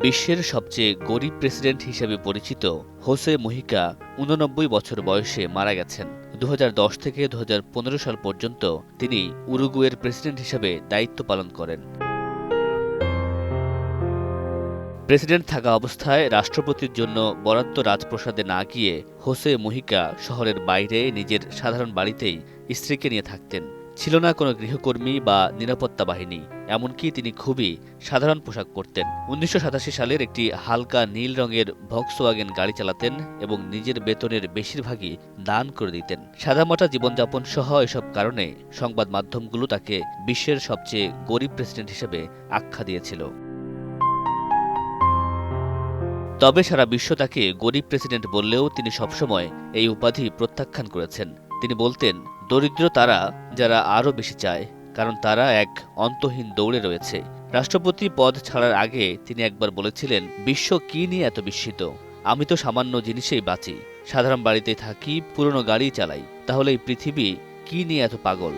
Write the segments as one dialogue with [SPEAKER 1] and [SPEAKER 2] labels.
[SPEAKER 1] বিশ্বের সবচেয়ে গরিব প্রেসিডেন্ট হিসেবে পরিচিত হোসে মুহিকা ৮৯ বছর বয়সে মারা গেছেন। ২০১০ থেকে ২০১৫ সাল পর্যন্ত তিনি উরুগুয়ের প্রেসিডেন্ট হিসেবে দায়িত্ব পালন করেন। প্রেসিডেন্ট থাকা অবস্থায় রাষ্ট্রপতির জন্য বরাদ্দ রাজপ্রাসাদে না গিয়ে হোসে মুহিকা শহরের বাইরে নিজের সাধারণ বাড়িতেই স্ত্রীকে নিয়ে থাকতেন। ছিল না কোনো গৃহকর্মী বা নিরাপত্তা বাহিনী, এমনকি তিনি খুবই সাধারণ পোশাক পরতেন। ১৯৮৭ সালের একটি হালকা নীল রঙের ভক্সওয়াগেন গাড়ি চালাতেন এবং নিজের বেতনের বেশিরভাগই দান করে দিতেন। সাদামাটা জীবনযাপন সহ এসব কারণে সংবাদ মাধ্যমগুলো তাকে বিশ্বের সবচেয়ে গরিব প্রেসিডেন্ট হিসেবে আখ্যা দিয়েছিল। তবে সারা বিশ্ব তাকে গরিব প্রেসিডেন্ট বললেও তিনি সবসময় এই উপাধি প্রত্যাখ্যান করেছেন। তিনি বলতেন, দরিদ্র তারা যারা আরও বেশি চায়, কারণ তারা এক অন্তহীন দৌড়ে রয়েছে। রাষ্ট্রপতি পদ ছাড়ার আগে তিনি একবার বলেছিলেন, বিশ্ব কি নিয়ে এত বিস্মিত? আমি তো সামান্য জিনিসেই বাঁচি, সাধারণ বাড়িতে থাকি, পুরনো গাড়ি চালাই, তাহলে এই পৃথিবী কি নিয়ে এত পাগল?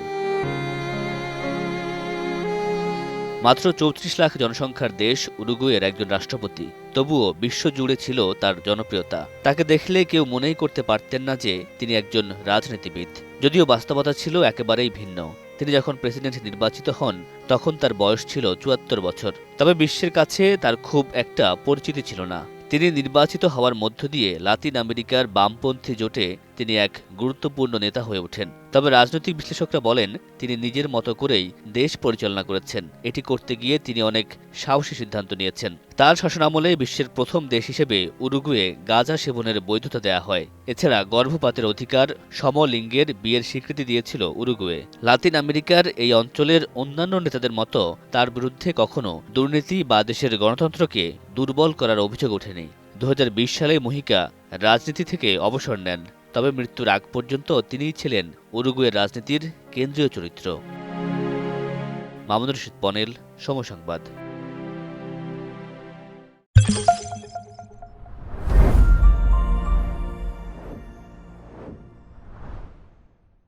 [SPEAKER 1] মাত্র ৩৪ লাখ জনসংখ্যার দেশ উরুগুয়ের একজন রাষ্ট্রপতি, তবুও বিশ্বজুড়ে ছিল তার জনপ্রিয়তা। তাকে দেখলে কেউ মনেই করতে পারতেন না যে তিনি একজন রাজনীতিবিদ। যদিও বাস্তবতা ছিল একেবারেই ভিন্ন। তিনি যখন প্রেসিডেন্ট নির্বাচিত হন তখন তার বয়স ছিল ৭৪ বছর। তবে বিশ্বের কাছে তার খুব একটা পরিচিতি ছিল না। তিনি নির্বাচিত হওয়ার মধ্য দিয়ে লাতিন আমেরিকার বামপন্থী জোটে তিনি এক গুরুত্বপূর্ণ নেতা হয়ে ওঠেন। তবে রাজনৈতিক বিশ্লেষকরা বলেন, তিনি নিজের মতো করেই দেশ পরিচালনা করেছেন। এটি করতে গিয়ে তিনি অনেক সাহসী সিদ্ধান্ত নিয়েছেন। তার শাসনামলে বিশ্বের প্রথম দেশ হিসেবে উরুগুয়ে গাঁজা সেবনের বৈধতা দেয়া হয়। এছাড়া গর্ভপাতের অধিকার, সমলিঙ্গের বিয়ের স্বীকৃতি দিয়েছিল উরুগুয়ে। লাতিন আমেরিকার এই অঞ্চলের অন্যান্য নেতাদের মতো তার বিরুদ্ধে কখনো দুর্নীতি বা দেশের গণতন্ত্রকে দুর্বল করার অভিযোগ ওঠেনি। ২০২০ সালে মুহিকা রাজনীতি থেকে অবসর নেন। তবে মৃত্যুর আগ পর্যন্ত তিনিই ছিলেন উরুগুয়ের রাজনীতির কেন্দ্রীয় চরিত্র। মামুনুর রশীদ পনেল, সময় সংবাদ।